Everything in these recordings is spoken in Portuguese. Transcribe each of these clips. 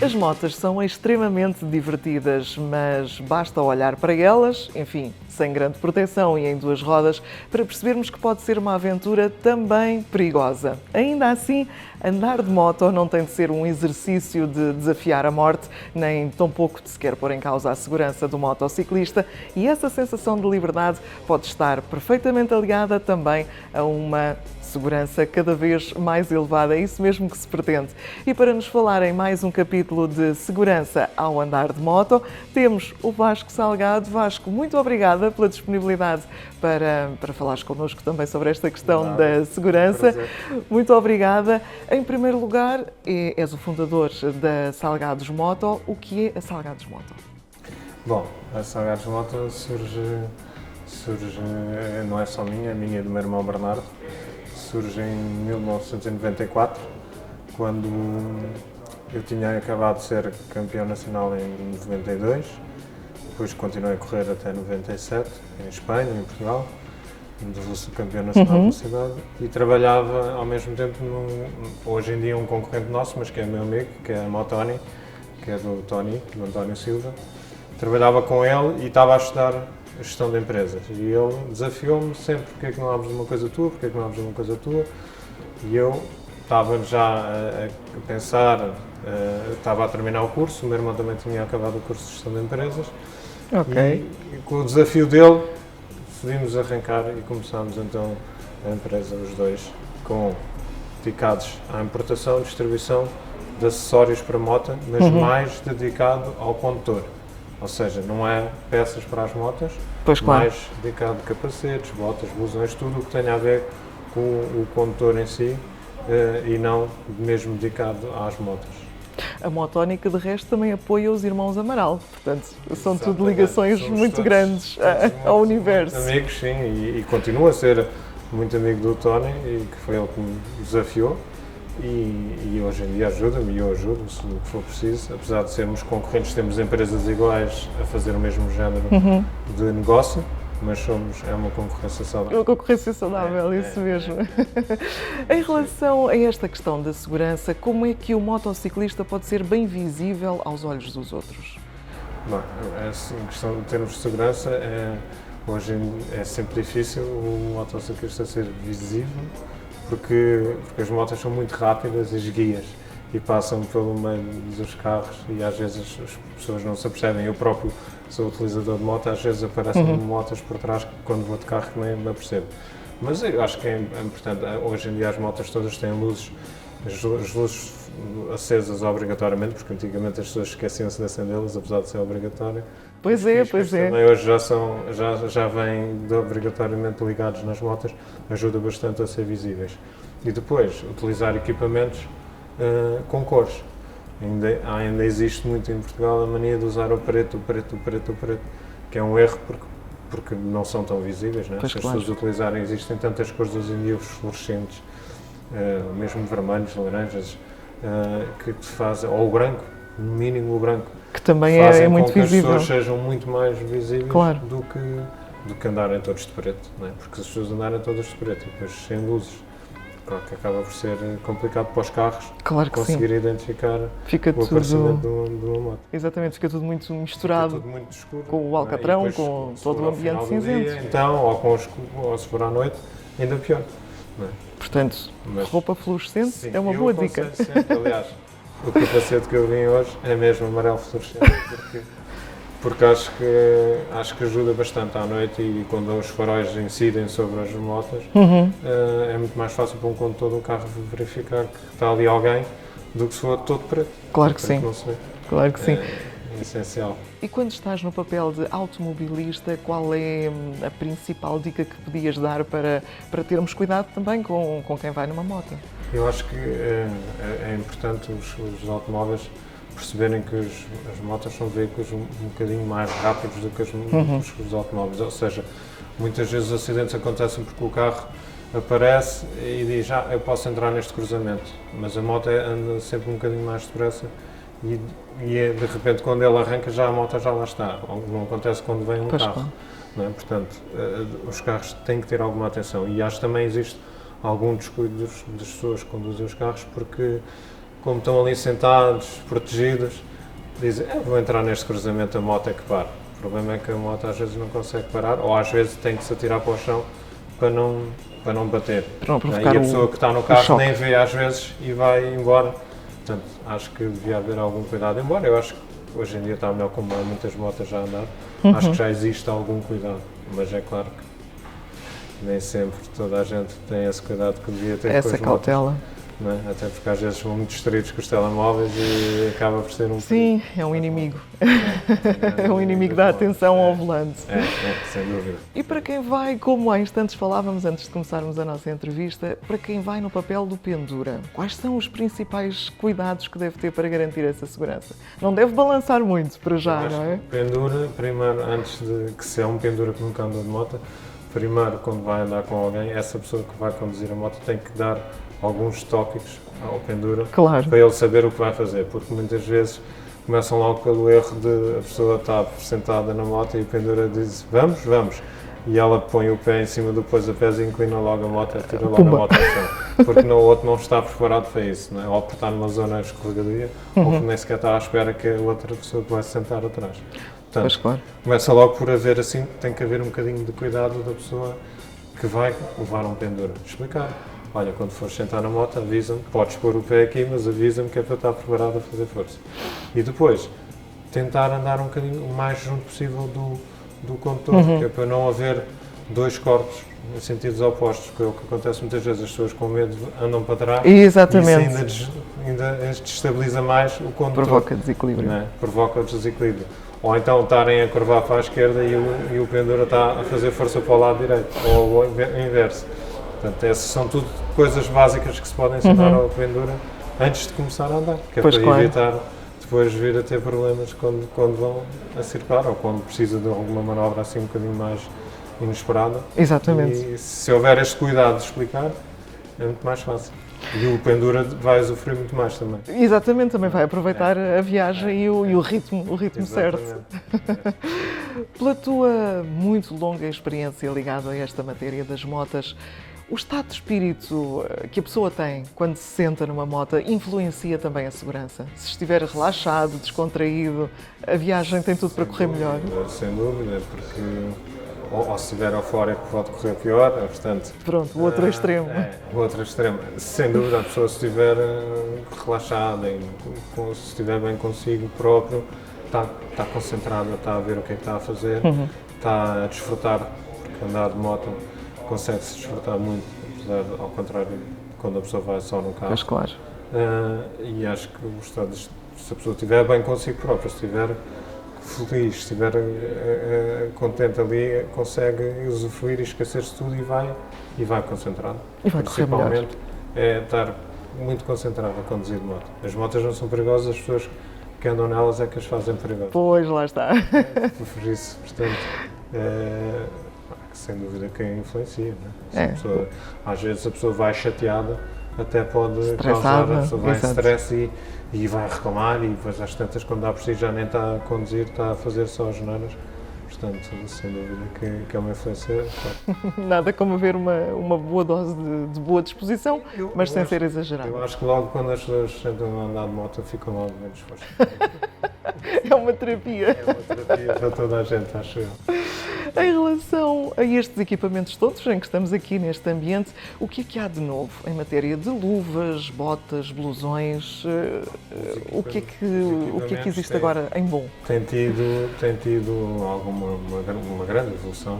As motas são extremamente divertidas, mas basta olhar para elas, enfim, sem grande proteção e em duas rodas, para percebermos que pode ser uma aventura também perigosa. Ainda assim, andar de moto não tem de ser um exercício de desafiar a morte, nem tampouco de se quer pôr em causa a segurança do motociclista, e essa sensação de liberdade pode estar perfeitamente aliada também a uma segurança cada vez mais elevada, é isso mesmo que se pretende. E para nos falar em mais um capítulo de segurança ao andar de moto, temos o Vasco Salgado. Vasco, muito obrigada pela disponibilidade para falares connosco também sobre esta questão da segurança. Muito obrigada. Em primeiro lugar, és o fundador da Salgados Moto. O que é a Salgados Moto? Bom, a Salgados Moto surge, não é só minha, é minha e do meu irmão Bernardo. Surge em 1994, quando eu tinha acabado de ser campeão nacional em 92, depois continuei a correr até 97, em Espanha, em Portugal, onde fui campeão nacional da cidade, e trabalhava ao mesmo tempo, hoje em dia um concorrente nosso, mas que é meu amigo, que é a Motoni, que é do António Silva. Trabalhava com ele e estava a estudar a gestão de empresas, e ele desafiou-me sempre: porque é que não abres uma coisa tua, porque é que não abres uma coisa tua? E eu estava já a pensar, estava a terminar o curso, o meu irmão também tinha acabado o curso de gestão de empresas, e com o desafio dele decidimos arrancar e começámos então a empresa, os dois, dedicados à importação e distribuição de acessórios para moto, mas mais dedicado ao condutor. Ou seja, não é peças para as motas, mais dedicado a capacetes, botas, blusões, tudo o que tenha a ver com o condutor em si, e não mesmo dedicado às motas. A Motónica, de resto, também apoia os irmãos Amaral, portanto, são tudo ligações muito grandes ao universo. Muito amigos, sim, e continua a ser muito amigo do Tony, e que foi ele que me desafiou. E hoje em dia ajuda-me e eu ajudo, se o que for preciso. Apesar de sermos concorrentes, temos empresas iguais a fazer o mesmo género de negócio, mas é uma concorrência saudável. Uma concorrência saudável, isso mesmo. Em relação a esta questão da segurança, como é que o motociclista pode ser bem visível aos olhos dos outros? Bom, em questão de termos de segurança, hoje é sempre difícil o motociclista ser visível, porque as motas são muito rápidas, as guias, e passam pelo meio dos carros, e às vezes as pessoas não se apercebem. Eu próprio sou utilizador de moto, às vezes aparecem motas por trás quando vou de carro que nem me apercebo. Mas eu acho que é importante. Hoje em dia as motas todas têm luzes, as luzes acesas obrigatoriamente, porque antigamente as pessoas esqueciam-se de acendê-las, apesar de ser obrigatório. Pois é. Também hoje já vêm obrigatoriamente ligados nas motas, ajuda bastante a ser visíveis. E depois, utilizar equipamentos com cores. Ainda existe muito em Portugal a mania de usar o preto, que é um erro porque não são tão visíveis, né? Se as pessoas utilizarem, existem tantas cores hoje em dia, os fluorescentes, mesmo vermelhos, laranjas, que te fazem, ou o branco, no mínimo o branco, que também é muito visível. As pessoas sejam muito mais visíveis do que andarem todos de preto, não é? Porque se as pessoas andarem todas de preto e depois sem luzes, claro que acaba por ser complicado para os carros conseguir identificar o aparecimento de uma moto. Exatamente, fica tudo muito misturado, tudo muito escuro, com o alcatrão, com todo o ambiente cinzento. Então, ou se for à noite, ainda pior. Não é? Portanto, roupa fluorescente é uma boa dica. Sempre, aliás, o capacete que eu vim hoje é mesmo amarelo fluorescente, porque acho que ajuda bastante à noite, e quando os faróis incidem sobre as motas, é muito mais fácil para um condutor do carro verificar que está ali alguém do que se for todo preto. Claro que sim. Claro que sim. É essencial. E quando estás no papel de automobilista, qual é a principal dica que podias dar para termos cuidado também com quem vai numa moto? Eu acho que é importante os automóveis perceberem que as motas são veículos um bocadinho mais rápidos do que os automóveis. Ou seja, muitas vezes os acidentes acontecem porque o carro aparece e diz: eu posso entrar neste cruzamento, mas a moto anda sempre um bocadinho mais depressa, e de repente quando ele arranca a moto já lá está. Não acontece quando vem um carro. Não é? Portanto, os carros têm que ter alguma atenção, e acho que também existe algum descuido das pessoas que conduzem os carros, porque como estão ali sentados, protegidos, dizem, vou entrar neste cruzamento, a moto é que para. O problema é que a moto às vezes não consegue parar, ou às vezes tem que se atirar para o chão para não bater. Para não provocar e a pessoa que está no carro nem choque. vê às vezes e vai embora. Portanto, acho que devia haver algum cuidado, embora eu acho que hoje em dia está melhor, como há muitas motas já a andar, acho que já existe algum cuidado, mas é claro que nem sempre toda a gente tem esse cuidado que devia ter com Essa as cautela. motas, não é? Até porque às vezes são muito distraídos com os telemóveis e acaba por ser um Sim, é um inimigo. É um inimigo da atenção ao volante. sem dúvida. E para quem vai, como há instantes falávamos antes de começarmos a nossa entrevista, para quem vai no papel do pendura, quais são os principais cuidados que deve ter para garantir essa segurança? Não deve balançar muito para já, não é? Pendura, primeiro, antes de que se é um pendura que nunca andou de moto, primeiro, quando vai andar com alguém, essa pessoa que vai conduzir a moto tem que dar alguns tópicos ao pendura, Claro. para ele saber o que vai fazer, porque muitas vezes começam logo pelo erro de a pessoa estar sentada na moto e o pendura diz vamos, e ela põe o pé em cima do pois-a-pés e inclina logo a moto e tira logo a moto ao chão, porque o outro não está preparado para isso, não é? Ou por estar numa zona escorregadia, ou porque nem sequer está à espera que a outra pessoa que vai se sentar atrás. Portanto, Pois claro. começa logo por haver assim, tem que haver um bocadinho de cuidado da pessoa que vai levar um pendura. Explicar. Olha, quando fores sentar na moto, avisa-me, podes pôr o pé aqui, mas avisa-me que é para estar preparado a fazer força. E depois, tentar andar um bocadinho o mais junto possível do condutor, que é para não haver dois corpos em sentidos opostos, que é o que acontece muitas vezes, as pessoas com medo andam para trás Exatamente. e isso ainda desestabiliza mais o condutor. Provoca desequilíbrio. Não é? Provoca o desequilíbrio. Ou então estarem a curvar para a esquerda e o pendura está a fazer força para o lado direito, ou o inverso. Portanto, essas são tudo coisas básicas que se podem ensinar ao pendura antes de começar a andar, que é Pois para claro. evitar depois vir a ter problemas quando vão a circular ou quando precisa de alguma manobra assim um bocadinho mais inesperada. Exatamente. E se houver este cuidado de explicar, é muito mais fácil. E o pendura vai usufruir muito mais também. Exatamente, também vai aproveitar a viagem e o ritmo certo. Exatamente. Pela tua muito longa experiência ligada a esta matéria das motas, o estado de espírito que a pessoa tem quando se senta numa moto influencia também a segurança? Se estiver relaxado, descontraído, a viagem tem tudo para correr melhor? Sem dúvida, porque ou se estiver eufórico pode correr pior, portanto... Pronto, o outro extremo. O outro extremo. Sem dúvida, a pessoa se estiver relaxada, se estiver bem consigo próprio, está concentrada, está a ver o que é que está a fazer, está a desfrutar, porque andar de moto consegue-se desfrutar muito, apesar de, ao contrário, quando a pessoa vai só no carro. Mas claro. E acho que o estado, se a pessoa estiver bem consigo própria, se estiver feliz, se estiver contente ali, consegue usufruir e esquecer-se de tudo e vai concentrado. E vai correr melhor. Principalmente é estar muito concentrado a conduzir de moto. As motas não são perigosas, as pessoas que andam nelas é que as fazem perigosas. Pois, lá está. Por isso, portanto, sem dúvida que influencia, não é? Às vezes a pessoa vai chateada, até pode causar, a pessoa vai em stress e vai reclamar e depois às tantas, quando dá por si, já nem está a conduzir, está a fazer só as geneiras. Portanto, sem dúvida que é uma influência. Claro. Nada como haver uma boa dose de boa disposição, mas sem ser exagerado. Eu acho que logo quando as pessoas sentam a andar de moto ficam logo bem dispostas. É uma terapia. É uma terapia para toda a gente, acho eu. Em relação a estes equipamentos todos em que estamos aqui neste ambiente, o que é que há de novo em matéria de luvas, botas, blusões? O que é que existe agora em bom? Tem tido uma grande evolução,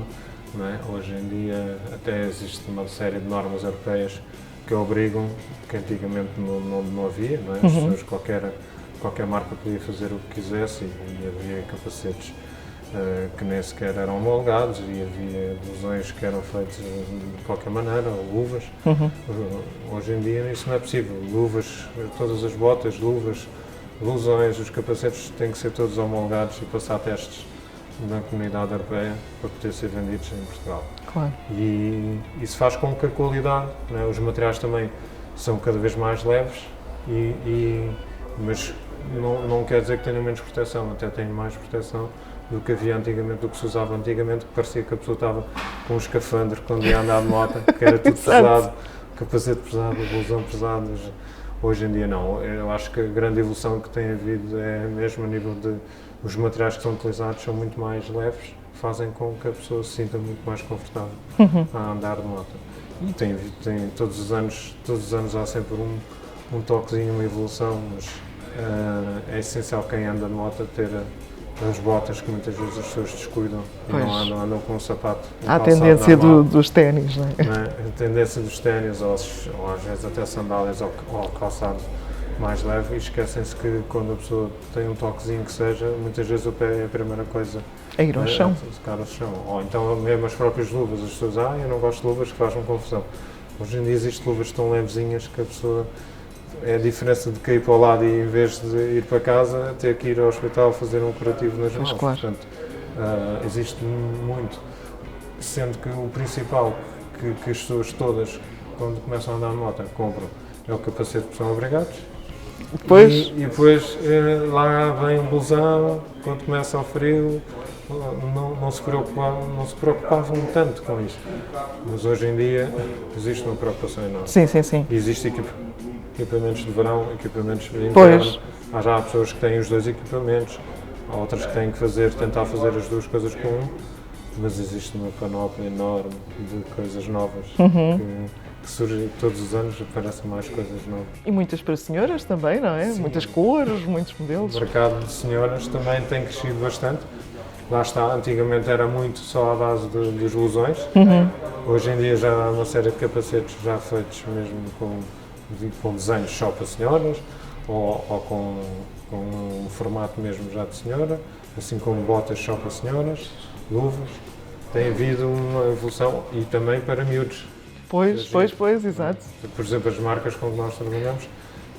não é? Hoje em dia até existe uma série de normas europeias que obrigam, que antigamente não havia, não é? As pessoas, qualquer marca podia fazer o que quisesse e havia capacetes que nem sequer eram homologados e havia blusões que eram feitos de qualquer maneira, ou luvas. Hoje em dia isso não é possível. Luvas, todas as botas, luvas, blusões, os capacetes têm que ser todos homologados e passar testes na comunidade europeia para poder ser vendidos em Portugal. Claro. E isso faz com que a qualidade, não é? Os materiais também são cada vez mais leves, mas não quer dizer que tenham menos proteção, até têm mais proteção do que havia antigamente, do que se usava antigamente, que parecia que a pessoa estava com um escafandro quando ia andar de moto, que era tudo pesado, capacete pesado, blusão pesado. Hoje em dia não. Eu acho que a grande evolução que tem havido é mesmo a nível de os materiais que são utilizados são muito mais leves, fazem com que a pessoa se sinta muito mais confortável a andar de moto. E tem todos os anos há sempre um toquezinho, uma evolução, mas é essencial quem anda de moto ter as botas que muitas vezes as pessoas descuidam e Pois. não andam com um sapato. Há a tendência dos ténis, não é? A tendência dos ténis ou às vezes até sandálias ou calçado mais leve e esquecem-se que quando a pessoa tem um toquezinho que seja, muitas vezes o pé é a primeira coisa A ir ao chão. tocar ao chão. Ou então mesmo as próprias luvas, as pessoas, eu não gosto de luvas que fazem confusão. Hoje em dia existem luvas tão levezinhas que a pessoa, é a diferença de cair para o lado e em vez de ir para casa, ter que ir ao hospital fazer um curativo nas mãos. Claro. Portanto, existe muito, sendo que o principal que as pessoas todas, quando começam a andar de moto, compram é o capacete que são obrigados. Depois, E depois lá vem um blusão, quando começa o frio, não se preocupavam tanto com isto. Mas hoje em dia existe uma preocupação enorme. sim. Existem equipamentos de verão, equipamentos de Pois. inverno. Há já pessoas que têm os dois equipamentos, há outras que têm que tentar fazer as duas coisas com um, mas existe uma panóplia enorme de coisas novas que surgem todos os anos, aparecem mais coisas novas. E muitas para senhoras também, não é? Sim. Muitas cores, muitos modelos. O mercado de senhoras também tem crescido bastante. Lá está, antigamente era muito só à base dos blusões. Hoje em dia já há uma série de capacetes já feitos mesmo com desenhos só para senhoras ou com um formato mesmo já de senhora, assim como botas só para senhoras, luvas. Tem havido uma evolução e também para miúdos. Pois, exato. Por exemplo, as marcas com que nós trabalhamos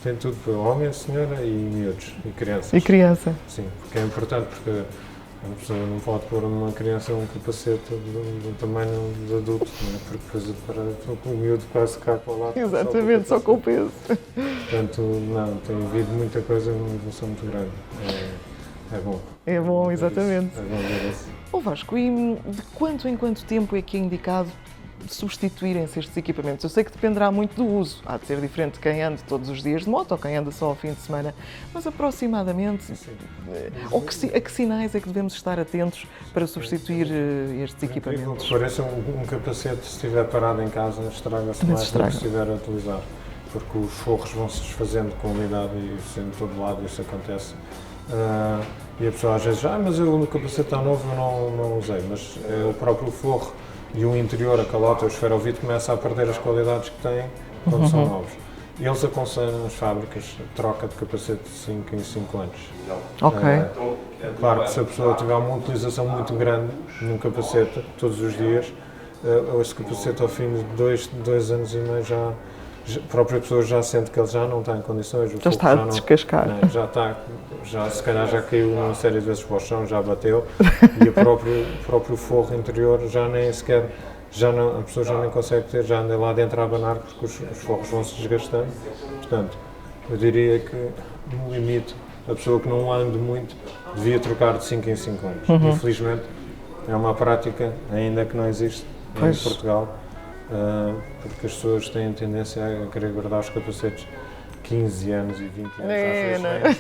têm tudo para homem, senhora e miúdos e crianças. E criança. Sim, porque é importante, porque a pessoa não pode pôr uma criança um capacete do tamanho de adulto, não é? Porque depois o miúdo quase cai para o lado. Exatamente, só com o peso. Portanto, não, tem havido muita coisa, uma evolução muito grande. É bom. É bom, exatamente. É bom ver isso. Ó Vasco, e de quanto em quanto tempo é que é indicado substituírem-se estes equipamentos? Eu sei que dependerá muito do uso. Há de ser diferente de quem anda todos os dias de moto ou quem anda só ao fim de semana. Mas aproximadamente, a que sinais é que devemos estar atentos para substituir estes equipamentos? Parece um capacete, se estiver parado em casa, estraga-se mais do que se estiver a utilizar. Porque os forros vão se desfazendo com umidade e sendo de todo lado isso acontece. E a pessoa às vezes, mas o capacete está novo, eu não usei. Mas o próprio forro e o interior, a calota, o esferovite, começa a perder as qualidades que têm quando são novos. E eles aconselham as fábricas a troca de capacete de 5 em 5 anos. Ok. Claro que se a pessoa tiver uma utilização muito grande num capacete, todos os dias, esse capacete ao fim de 2 anos e meio a própria pessoa já sente que ele já não está em condições. Já está a descascar. Se calhar já caiu uma série de vezes para o chão, já bateu e o próprio forro interior já nem sequer, a pessoa já nem consegue ter, já anda lá dentro a abanar porque os forros vão se desgastando. Portanto, eu diria que no limite, a pessoa que não ande muito devia trocar de 5 em 5 anos. Infelizmente, é uma prática ainda que não existe em Portugal. Porque as pessoas têm tendência a querer guardar os capacetes 15 anos e 20 anos.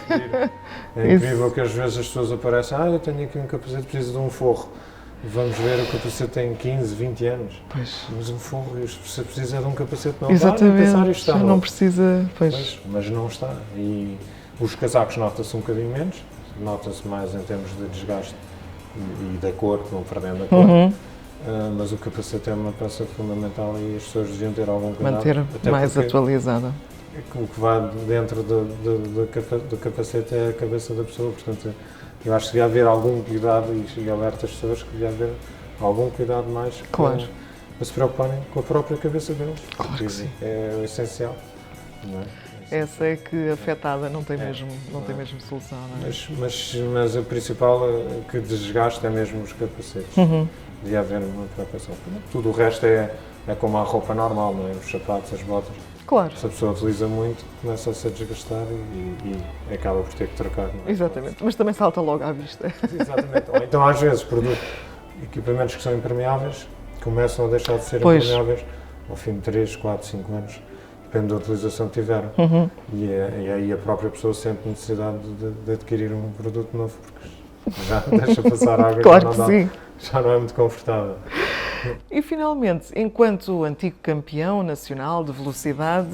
É incrível que às vezes as pessoas aparecem, eu tenho aqui um capacete, preciso de um forro. Vamos ver, o capacete tem 15, 20 anos. Mas um forro, você precisa de um capacete não exatamente, não precisa, mas não está. E os casacos nota-se um bocadinho menos, nota-se mais em termos de desgaste e da cor, vão perdendo a cor. Mas o capacete é uma peça fundamental e as pessoas deviam ter algum cuidado. Manter mais atualizada. O que vai dentro do capacete é a cabeça da pessoa, portanto, eu acho que devia haver algum cuidado e alerta as pessoas que devia haver algum cuidado mais para se preocuparem com a própria cabeça deles. Claro que sim. É o essencial. Não é? Essa é que afetada não tem mesmo solução, não é? Mas a principal que desgaste é mesmo os capacetes. Devia haver uma preocupação. Tudo o resto é como a roupa normal, não é? Os sapatos, as botas. Claro. Se a pessoa utiliza muito, começa a se desgastar e acaba por ter que trocar. Não é? Exatamente, mas também salta logo à vista. Exatamente. Ou então, às vezes, equipamentos que são impermeáveis começam a deixar de ser impermeáveis ao fim de 3, 4, 5 anos depende da utilização que tiveram. E aí a própria pessoa sente necessidade de adquirir um produto novo, porque já deixa passar água, Claro que sim. já não é muito confortável. E finalmente, enquanto antigo campeão nacional de velocidade,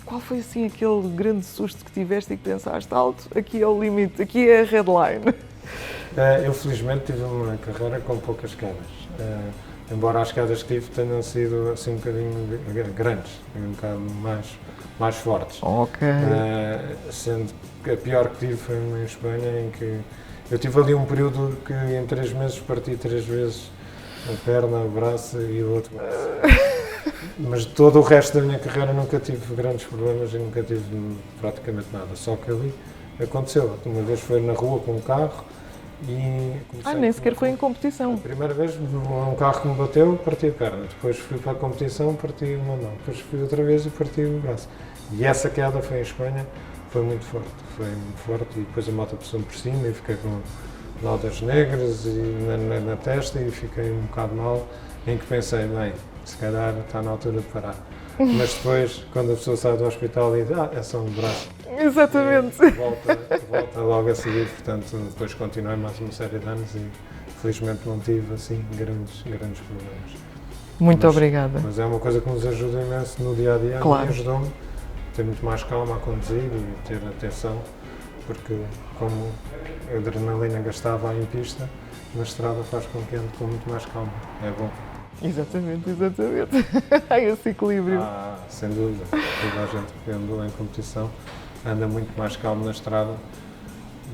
qual foi assim aquele grande susto que tiveste e que pensaste, alto, aqui é o limite, aqui é a headline? Eu felizmente tive uma carreira com poucas quedas. Embora as quedas que tive tenham sido assim um bocadinho grandes, um bocado mais fortes. Ok. Sendo que a pior que tive foi em Espanha, em que eu tive ali um período que em 3 meses parti 3 vezes a perna, o braço e o outro braço. Mas todo o resto da minha carreira nunca tive grandes problemas e nunca tive praticamente nada. Só que ali aconteceu. Uma vez foi na rua com um carro e... Nem sequer foi em competição. A primeira vez um carro que me bateu, parti a perna. Depois fui para a competição, parti uma mão. Depois fui outra vez e parti o braço. E essa queda foi em Espanha, foi muito forte. Foi muito forte e depois a moto passou por cima e fiquei com nódoas negras e na testa e fiquei um bocado mal, em que pensei, bem, se calhar está na altura de parar. Mas depois, quando a pessoa sai do hospital e diz, é só um braço. Exatamente. Volta logo a seguir, portanto, depois continuei mais uma série de anos e felizmente não tive assim grandes problemas. Muito obrigada. Mas é uma coisa que nos ajuda imenso no dia a dia. Claro. Ajudou-me a ter muito mais calma a conduzir e ter atenção, porque como a adrenalina gastava em pista, na estrada faz com que ande com muito mais calma. É bom. Exatamente. Há esse equilíbrio. Sem dúvida. Toda a gente que andou em competição anda muito mais calmo na estrada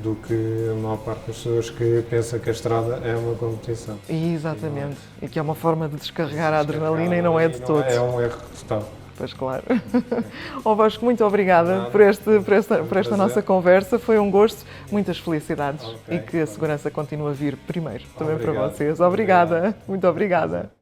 do que a maior parte das pessoas que pensa que a estrada é uma competição. Exatamente. E que é uma forma de descarregar a adrenalina e não é de todo. É um erro total. Pois claro. Vasco, muito obrigada por esta nossa conversa. Foi um gosto. Muitas felicidades. E que a segurança continue a vir primeiro também para vocês. Obrigada. Muito obrigada.